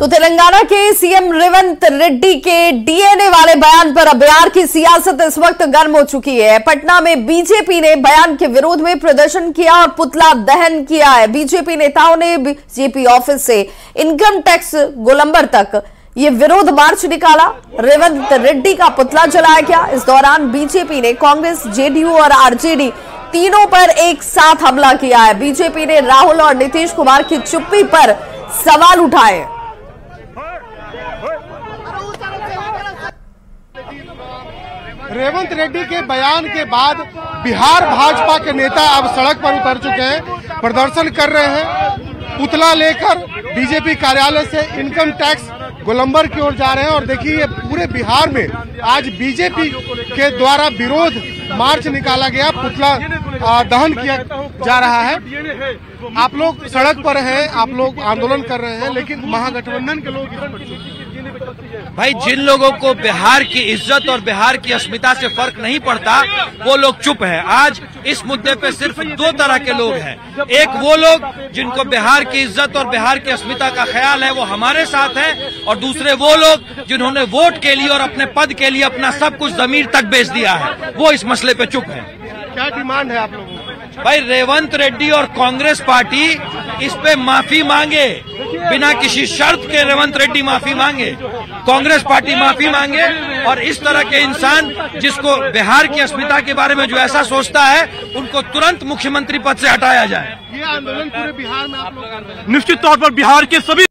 तो तेलंगाना के सीएम रेवंत रेड्डी के डीएनए वाले बयान पर अब बिहार की सियासत इस वक्त गर्म हो चुकी है। पटना में बीजेपी ने बयान के विरोध में प्रदर्शन किया और पुतला दहन किया है। बीजेपी नेताओं ने बीजेपी ऑफिस से इनकम टैक्स गोलंबर तक ये विरोध मार्च निकाला। रेवंत रेड्डी का पुतला जलाया गया। इस दौरान बीजेपी ने कांग्रेस, जेडीयू और आरजेडी तीनों पर एक साथ हमला किया है। बीजेपी ने राहुल और नीतीश कुमार की चुप्पी पर सवाल उठाए। रेवंत रेड्डी के बयान के बाद बिहार भाजपा के नेता अब सड़क पर उतर चुके हैं, प्रदर्शन कर रहे हैं। पुतला लेकर बीजेपी कार्यालय से इनकम टैक्स गोलंबर की ओर जा रहे हैं। और देखिए, ये पूरे बिहार में आज बीजेपी के द्वारा विरोध मार्च निकाला गया, पुतला दहन किया जा रहा है। आप लोग सड़क पर हैं, आप लोग आंदोलन कर रहे हैं, लेकिन महागठबंधन के लोग भाई, जिन लोगों को बिहार की इज्जत और बिहार की अस्मिता से फर्क नहीं पड़ता, वो लोग चुप हैं। आज इस मुद्दे पे सिर्फ दो तरह के लोग हैं। एक वो लोग जिनको बिहार की इज्जत और बिहार की अस्मिता का ख्याल है, वो हमारे साथ हैं, और दूसरे वो लोग जिन्होंने वोट के लिए और अपने पद के लिए अपना सब कुछ जमीर तक बेच दिया है, वो इस मसले पे चुप हैं। क्या डिमांड है आप लोगों की? भाई, रेवंत रेड्डी और कांग्रेस पार्टी इस पे माफी मांगे, बिना किसी शर्त के रेवंत रेड्डी माफी मांगे, कांग्रेस पार्टी माफी मांगे, और इस तरह के इंसान जिसको बिहार की अस्मिता के बारे में जो ऐसा सोचता है, उनको तुरंत मुख्यमंत्री पद से हटाया जाए। ये आंदोलन पूरे बिहार में आप लोग कर रहे हैं? निश्चित तौर पर बिहार के सभी।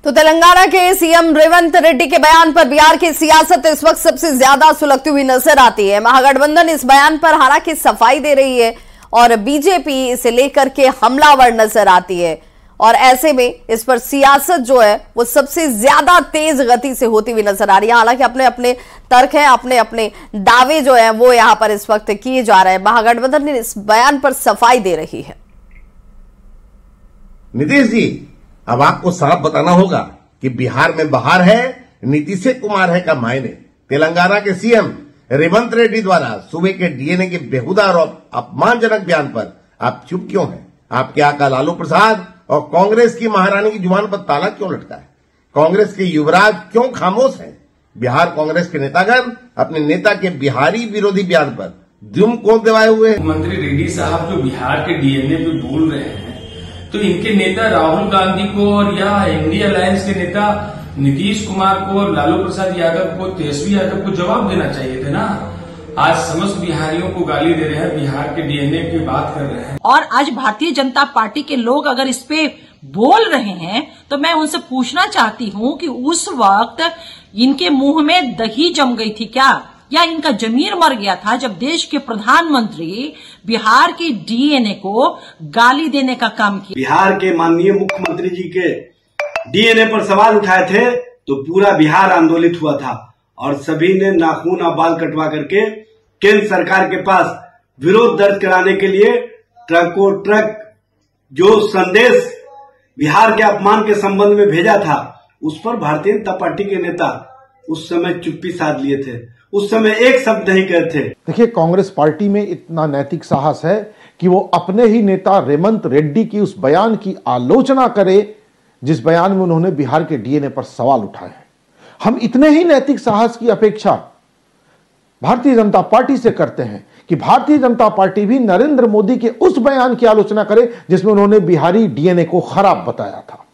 तो तेलंगाना के सीएम रेवंत रेड्डी के बयान पर बिहार की सियासत इस वक्त सबसे ज्यादा सुलगती हुई नजर आती है। महागठबंधन इस बयान पर हालांकि सफाई दे रही है और बीजेपी इसे लेकर के हमलावर नजर आती है, और ऐसे में इस पर सियासत जो है वो सबसे ज्यादा तेज गति से होती हुई नजर आ रही है। हालांकि अपने अपने तर्क हैं, अपने अपने दावे जो है वो यहां पर इस वक्त किए जा रहे हैं। महागठबंधन इस बयान पर सफाई दे रही है। नीतीश जी, अब आपको साफ बताना होगा कि बिहार में बहार है, नीतीश कुमार है का मायने। तेलंगाना के सीएम रेवंत रेड्डी द्वारा सूबे के डीएनए के बेहुदा और अपमानजनक बयान पर आप चुप क्यों हैं? आपके आका लालू प्रसाद और कांग्रेस की महारानी की जुबान पर ताला क्यों लटका है? कांग्रेस के युवराज क्यों खामोश हैं? बिहार कांग्रेस के नेतागण अपने नेता के बिहारी विरोधी बयान पर दुम क्यों दबाए हुए हैं? मंत्री रेड्डी साहब जो बिहार के डीएनए पे बोल रहे हैं, तो इनके नेता राहुल गांधी को और या इंडिया अलायंस के नेता नीतीश कुमार को, लालू प्रसाद यादव को, तेजस्वी यादव को जवाब देना चाहिए थे ना। आज समस्त बिहारियों को गाली दे रहे हैं, बिहार के डीएनए की बात कर रहे हैं। और आज भारतीय जनता पार्टी के लोग अगर इस पे बोल रहे हैं, तो मैं उनसे पूछना चाहती हूँ कि उस वक्त इनके मुंह में दही जम गई थी क्या, या इनका जमीर मर गया था जब देश के प्रधानमंत्री बिहार के डीएनए को गाली देने का काम किया? बिहार के माननीय मुख्यमंत्री जी के डीएनए पर सवाल उठाए थे तो पूरा बिहार आंदोलित हुआ था, और सभी ने नाखून और बाल कटवा करके केंद्र सरकार के पास विरोध दर्ज कराने के लिए ट्रकों ट्रक जो संदेश बिहार के अपमान के संबंध में भेजा था, उस पर भारतीय जनता पार्टी के नेता उस समय चुप्पी साध लिए थे। उस समय एक शब्द नहीं कहे थे। देखिए, कांग्रेस पार्टी में इतना नैतिक साहस है कि वो अपने ही नेता रेवंत रेड्डी की उस बयान की आलोचना करे जिस बयान में उन्होंने बिहार के डीएनए पर सवाल उठाए हैं। हम इतने ही नैतिक साहस की अपेक्षा भारतीय जनता पार्टी से करते हैं कि भारतीय जनता पार्टी भी नरेंद्र मोदी के उस बयान की आलोचना करे जिसमें उन्होंने बिहारी डीएनए को खराब बताया था।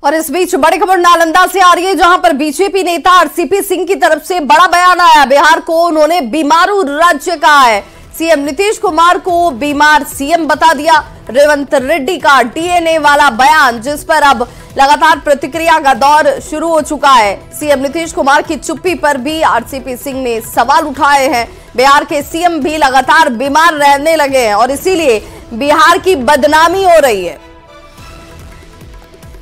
और इस बीच बड़ी खबर नालंदा से आ रही है, जहां पर बीजेपी नेता आरसीपी सिंह की तरफ से बड़ा बयान आया। बिहार को उन्होंने बीमारू राज्य कहा है। सीएम नीतीश कुमार को बीमार सीएम बता दिया। रेवंत रेड्डी का डीएनए वाला बयान, जिस पर अब लगातार प्रतिक्रिया का दौर शुरू हो चुका है। सीएम नीतीश कुमार की चुप्पी पर भी आरसीपी सिंह ने सवाल उठाए हैं। बिहार के सीएम भी लगातार बीमार रहने लगे हैं और इसीलिए बिहार की बदनामी हो रही है।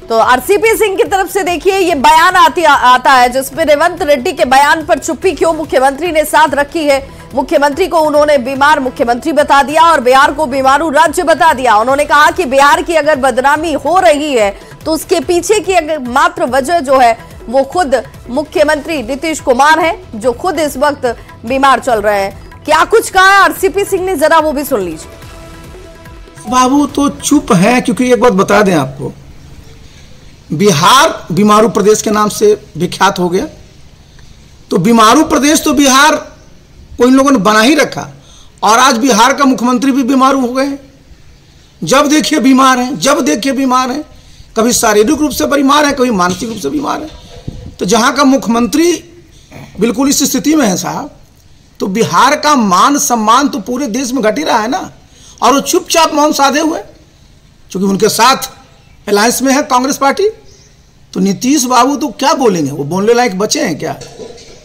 तो आरसीपी सिंह की तरफ से देखिए ये बयान आता है जिसमें रेवंत रेड्डी के बयान पर चुप्पी क्यों मुख्यमंत्री ने साथ रखी है। मुख्यमंत्री को उन्होंने बीमार मुख्यमंत्री बता दिया और बिहार को बीमारू राज्य बता दिया। उन्होंने कहा कि बिहार की अगर बदनामी हो रही है तो उसके पीछे की अगर मात्र वजह जो है वो खुद मुख्यमंत्री नीतीश कुमार है, जो खुद इस वक्त बीमार चल रहे हैं। क्या कुछ कहा है आरसीपी सिंह ने, जरा वो भी सुन लीजिए। बाबू तो चुप है, क्योंकि एक बात बता दें आपको, बिहार बीमारू प्रदेश के नाम से विख्यात हो गया। तो बीमारू प्रदेश तो बिहार को इन लोगों ने बना ही रखा, और आज बिहार का मुख्यमंत्री भी बीमारू हो गए। जब देखिए बीमार हैं, जब देखिए बीमार हैं, कभी शारीरिक रूप से बीमार हैं, कभी मानसिक रूप से बीमार हैं। तो जहाँ का मुख्यमंत्री बिल्कुल इस स्थिति में है साहब, तो बिहार का मान सम्मान तो पूरे देश में घट ही रहा है ना। और वो चुपचाप मौन साधे हुए, क्योंकि उनके साथ अलायंस में है कांग्रेस पार्टी। तो नीतीश बाबू तो क्या बोलेंगे, वो बोलने लायक बचे हैं क्या?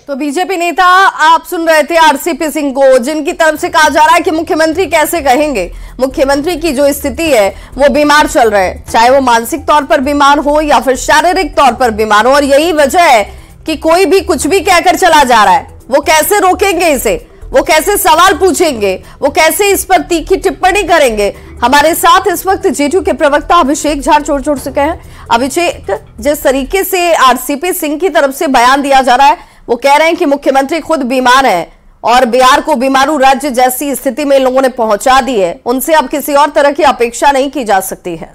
तो बीजेपी नेता आप सुन रहे थे आरसीपी सिंह को, जिनकी तरफ से कहा जा रहा है कि मुख्यमंत्री कैसे कहेंगे, मुख्यमंत्री की जो स्थिति है वो बीमार चल रहे हैं, चाहे वो मानसिक तौर पर बीमार हो या फिर शारीरिक तौर पर बीमार हो। और यही वजह है कि कोई भी कुछ भी कहकर चला जा रहा है। वो कैसे रोकेंगे इसे, वो कैसे सवाल पूछेंगे, वो कैसे इस पर तीखी टिप्पणी करेंगे। हमारे साथ इस वक्त जेडीयू के प्रवक्ता अभिषेक झा जोड़ चुके हैं। अभिषेक, जिस तरीके से आरसीपी सिंह की तरफ से बयान दिया जा रहा है, वो कह रहे हैं कि मुख्यमंत्री खुद बीमार है और बिहार को बीमारू राज्य जैसी स्थिति में लोगों ने पहुंचा दी है, उनसे अब किसी और तरह की अपेक्षा नहीं की जा सकती है।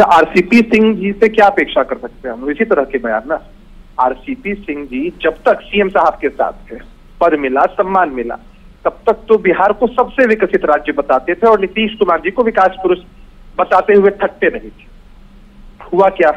आरसीपी सिंह जी से क्या अपेक्षा कर सकते हैं हम, इसी तरह के बयान ना। आरसीपी सिंह जी जब तक सीएम साहब के साथ थे, पद मिला, सम्मान मिला, तब तक तो बिहार को सबसे विकसित राज्य बताते थे और नीतीश कुमार जी को विकास पुरुष बताते हुए थकते नहीं थे। हुआ क्या,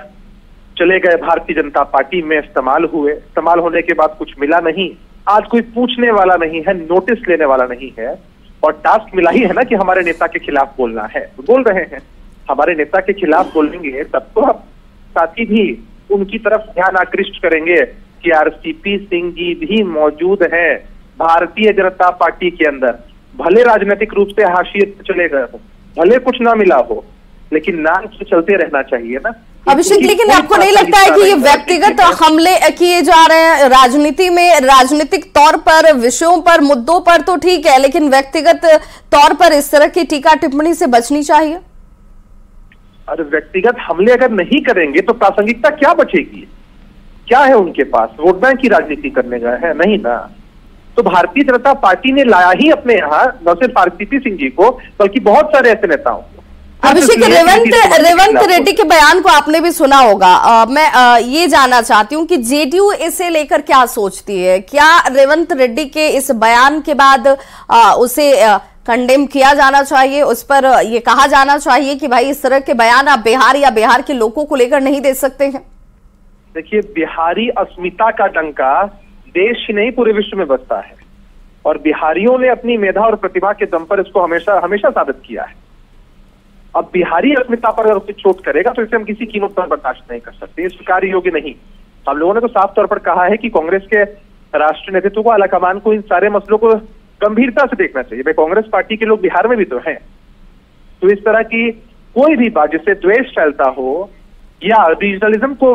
चले गए भारतीय जनता पार्टी में, इस्तेमाल हुए, इस्तेमाल होने के बाद कुछ मिला नहीं। आज कोई पूछने वाला नहीं है, नोटिस लेने वाला नहीं है, और टास्क मिला ही है ना कि हमारे नेता के खिलाफ बोलना है, तो बोल रहे हैं। हमारे नेता के खिलाफ बोलेंगे तब तो आप साथ ही भी उनकी तरफ ध्यान आकृष्ट करेंगे कि आरसीपी सिंह जी भी मौजूद हैं भारतीय जनता पार्टी के अंदर। भले राजनीतिक रूप से हाशिए चले गए हो, भले कुछ ना मिला हो, लेकिन नाम से चलते रहना चाहिए ना। अभिषेक, लेकिन आपको नहीं लगता है कि ये व्यक्तिगत हमले किए जा रहे हैं राजनीति में, राजनीतिक तौर पर, विषयों पर, मुद्दों पर तो ठीक है, लेकिन व्यक्तिगत तौर पर इस तरह की टीका टिप्पणी से बचनी चाहिए? अरे व्यक्तिगत हमले अगर नहीं करेंगे तो प्रासंगिकता क्या बचेगी? क्या है उनके पास? वोट बैंक की राजनीति करने गए हैं? नहीं ना। तो भारतीय जनता पार्टी ने लाया ही अपने यहाँ न सिर्फ आरसीपी सिंह जी को, बल्कि बहुत सारे ऐसे नेताओं को। अभिषेक, रेवंत रेड्डी के बयान को आपने भी सुना होगा। मैं ये जानना चाहती हूँ कि जेडीयू इसे लेकर क्या सोचती है। क्या रेवंत रेड्डी के इस बयान के बाद उसे कंडेम किया जाना चाहिए, उस पर ये कहा जाना चाहिए कि भाई इस तरह के बयान आप बिहार या बिहार के लोगों को लेकर नहीं दे सकते हैं? देखिए, बिहारी अस्मिता का डंका देश ही नहीं पूरे विश्व में बजता है, और बिहारियों ने अपनी मेधा और प्रतिभा के दम पर इसको हमेशा हमेशा साबित किया है। अब बिहारी अस्मिता पर अगर उसे चोट करेगा तो इसे हम किसी कीमत पर बर्दाश्त नहीं कर सकते, स्वीकार योग्य नहीं। हम लोगों ने तो साफ तौर पर कहा है कि कांग्रेस के राष्ट्रीय नेतृत्व को, आलाकमान को इन सारे मसलों को गंभीरता से देखना चाहिए। भाई, कांग्रेस पार्टी के लोग बिहार में भी तो हैं, तो इस तरह की कोई भी बात जिससे द्वेष फैलता हो या रीजनलिज्म को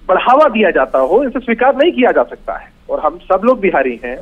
बढ़ावा दिया जाता हो, इसे स्वीकार नहीं किया जा सकता है। और हम सब लोग बिहारी हैं,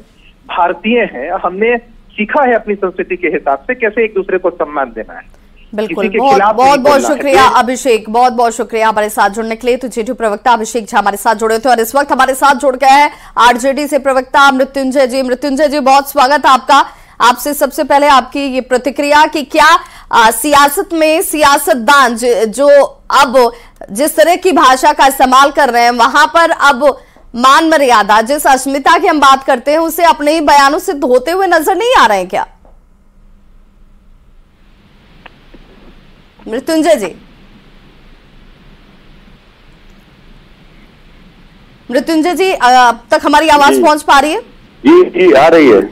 भारतीय हैं, हमने सीखा है अपनी संस्कृति के हिसाब से कैसे एक दूसरे को सम्मान देना है। बिल्कुल, बहुत बहुत शुक्रिया अभिषेक, बहुत बहुत शुक्रिया हमारे साथ जुड़ने के लिए। तो जेडीयू प्रवक्ता अभिषेक झा हमारे साथ जुड़े थे, और इस वक्त हमारे साथ जुड़ गए हैं आरजेडी से प्रवक्ता मृत्युंजय जी। मृत्युंजय जी, बहुत स्वागत है आपका। आपसे सबसे पहले आपकी ये प्रतिक्रिया कि क्या सियासत में सियासतदान जो अब जिस तरह की भाषा का इस्तेमाल कर रहे हैं, वहां पर अब मान मर्यादा, जिस अस्मिता की हम बात करते हैं, उसे अपने ही बयानों से धोते हुए नजर नहीं आ रहे हैं क्या? मृत्युंजय जी, मृत्युंजय जी, अब तक हमारी आवाज पहुंच पा रही है? जी आ रही है।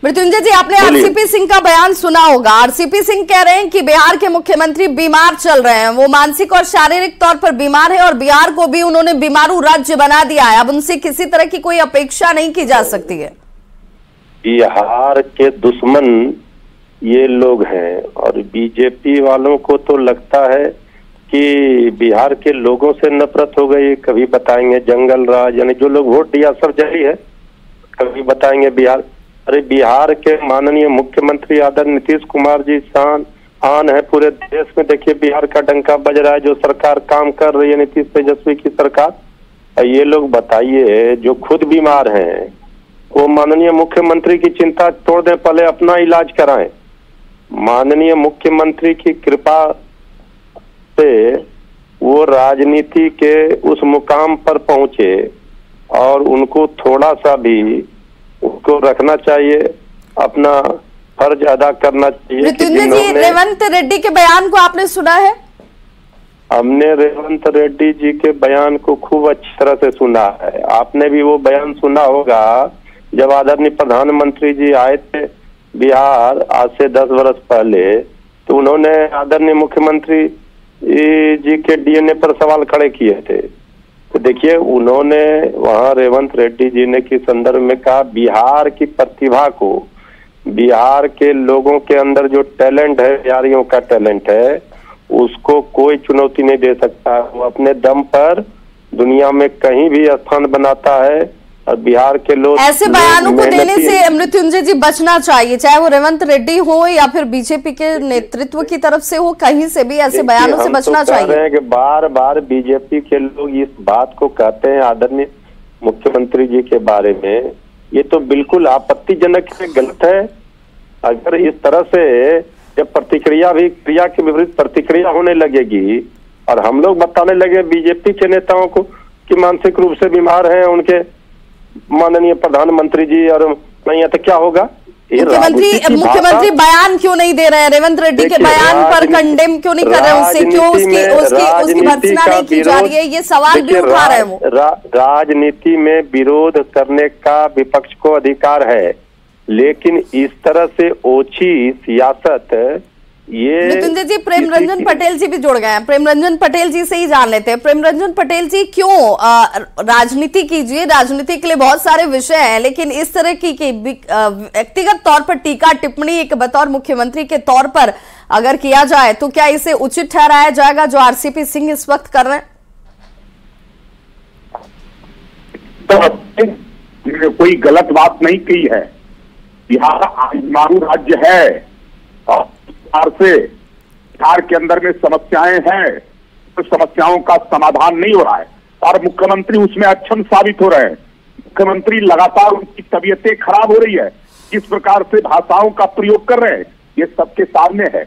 मृत्युंजय जी, आपने आरसीपी सिंह का बयान सुना होगा। आरसीपी सिंह कह रहे हैं कि बिहार के मुख्यमंत्री बीमार चल रहे हैं, वो मानसिक और शारीरिक तौर पर बीमार है, और बिहार को भी उन्होंने बीमारू राज्य बना दिया है। अब उनसे किसी तरह की कोई अपेक्षा नहीं की जा सकती है। बिहार के दुश्मन ये लोग हैं, और बीजेपी वालों को तो लगता है कि बिहार के लोगों से नफरत हो गई। कभी बताएंगे जंगल राज, यानी जो लोग वोट दिया सब जारी है, कभी बताएंगे बिहार। अरे बिहार के माननीय मुख्यमंत्री आदरणीय नीतीश कुमार जी आन है पूरे देश में। देखिए बिहार का डंका बज रहा है, जो सरकार काम कर रही है नीतीश तेजस्वी की सरकार। ये लोग बताइए, जो खुद बीमार हैं, वो माननीय मुख्यमंत्री की चिंता छोड़ दें, पहले अपना इलाज कराएं। माननीय मुख्यमंत्री की कृपा से वो राजनीति के उस मुकाम पर पहुंचे और उनको थोड़ा सा भी उसको रखना चाहिए, अपना फर्ज अदा करना चाहिए। मृत्युंजय जी, रेवंत रेड्डी के बयान को आपने सुना है? हमने रेवंत रेड्डी जी के बयान को खूब अच्छी तरह से सुना है। आपने भी वो बयान सुना होगा जब आदरणीय प्रधानमंत्री जी आए थे बिहार आज से 10 वर्ष पहले, तो उन्होंने आदरणीय मुख्यमंत्री जी के डीएनए पर सवाल खड़े किए थे। तो देखिए, उन्होंने वहां रेवंत रेड्डी जी ने किस संदर्भ में कहा, बिहार की प्रतिभा को, बिहार के लोगों के अंदर जो टैलेंट है, बिहारियों का टैलेंट है, उसको कोई चुनौती नहीं दे सकता। वो अपने दम पर दुनिया में कहीं भी स्थान बनाता है और बिहार के लोग ऐसे बयानों को देने से मृत्युंजय जी बचना चाहिए, चाहे वो रेवंत रेड्डी हो या फिर बीजेपी के नेतृत्व की तरफ से हो, कहीं से भी ऐसे बयानों से बचना चाहिए। कह रहे हैं कि बार बार बीजेपी के लोग इस बात को कहते हैं आदरणीय मुख्यमंत्री जी के बारे में, ये तो बिल्कुल आपत्तिजनक है, गलत है। अगर इस तरह से जब प्रतिक्रिया भी क्रिया के विपरीत प्रतिक्रिया होने लगेगी और हम लोग बताने लगे बीजेपी के नेताओं को कि मानसिक रूप से बीमार हैं उनके माननीय प्रधानमंत्री जी, और नहीं है तो क्या होगा? मुख्यमंत्री बयान क्यों नहीं दे रहे हैं? रेवंत रेड्डी के बयान पर कंडेम क्यों नहीं कर रहे हैं? उससे क्यों उसकी भर्त्सना नहीं की जा रही है? ये सवाल भी उठा रहे हैं वो। राजनीति में विरोध करने का विपक्ष को अधिकार है, लेकिन इस तरह से ओछी सियासत, ये मृत्युंजय जी, प्रेम रंजन पटेल जी भी जुड़ गए हैं। प्रेम रंजन पटेल जी से ही जान लेते हैं। प्रेम रंजन पटेल जी, क्यों राजनीति कीजिए, राजनीति के लिए बहुत सारे विषय हैं, लेकिन इस तरह की व्यक्तिगत तौर पर टीका टिप्पणी एक बतौर मुख्यमंत्री के तौर पर अगर किया जाए तो क्या इसे उचित ठहराया जाएगा जो आरसीपी सिंह इस वक्त कर रहे हैं? तो कोई गलत बात नहीं की है। बिहार आजमारू राज्य है और से बिहार के अंदर में समस्याएं हैं, तो समस्याओं का समाधान नहीं हो रहा है और मुख्यमंत्री उसमें अक्षम साबित हो रहे हैं। मुख्यमंत्री लगातार उनकी तबीयतें खराब हो रही है, किस प्रकार से भाषाओं का प्रयोग कर रहे हैं ये सबके सामने है।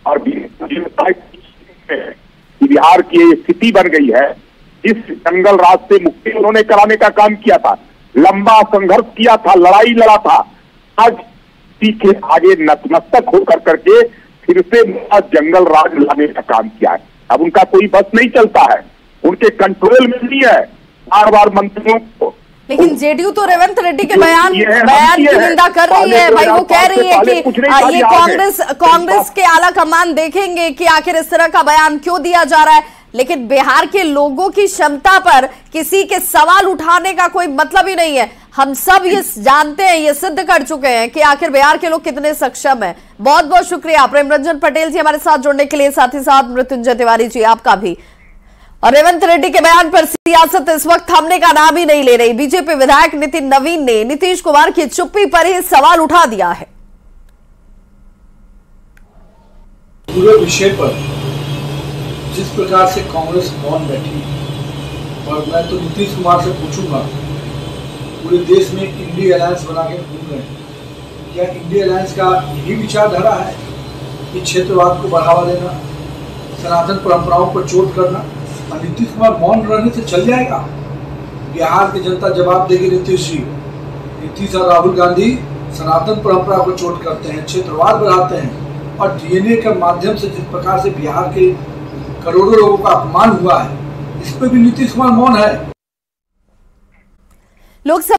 और बिहार की स्थिति बन गई है, इस जंगल राज से मुक्ति उन्होंने कराने का काम किया था, लंबा संघर्ष किया था, लड़ाई लड़ा था। आज के आगे नतमस्तक होकर करके फिर से जंगल राज लाने का काम किया है। अब उनका कोई बस नहीं चलता है, उनके कंट्रोल में नहीं है। बार बार मंत्रियों को, लेकिन जेडीयू तो रेवंत रेड्डी के बयान की निंदा कर रही है भाई। वो कह रही है कि ये कांग्रेस के आला कमान देखेंगे कि आखिर इस तरह का बयान क्यों दिया जा रहा है, लेकिन बिहार के लोगों की क्षमता पर किसी के सवाल उठाने का कोई मतलब ही नहीं है। हम सब ये जानते हैं, ये सिद्ध कर चुके हैं कि आखिर बिहार के लोग कितने सक्षम हैं। बहुत बहुत शुक्रिया प्रेम रंजन पटेल जी हमारे साथ जुड़ने के लिए, साथ ही साथ मृत्युंजय तिवारी जी आपका भी। और रेवंत रेड्डी के बयान पर सियासत इस वक्त थमने का नाम ही नहीं ले रही। बीजेपी विधायक नितिन नवीन ने नीतीश कुमार की चुप्पी पर ही सवाल उठा दिया है। पूरे विषय पर जिस प्रकार से कांग्रेस मौन बैठी, और मैं तो नीतीश कुमार से पूछूंगा, पूरे देश में इंडिया अलायंस बना के घूम रहे हैं, क्या इंडिया अलायंस का यही विचारधारा है कि क्षेत्रवाद को बढ़ावा देना, सनातन परंपराओं पर चोट करना? और नीतीश कुमार मौन रहने से चल जाएगा? बिहार की जनता जवाब देगी नीतीश जी। नीतीश और राहुल गांधी सनातन परंपरा को चोट करते हैं, क्षेत्रवाद बढ़ाते हैं, और डीएनए के माध्यम से जिस प्रकार से बिहार के करोड़ों लोगों का अपमान हुआ है, इस पर भी नीतीश कुमार मौन है। लोकसभा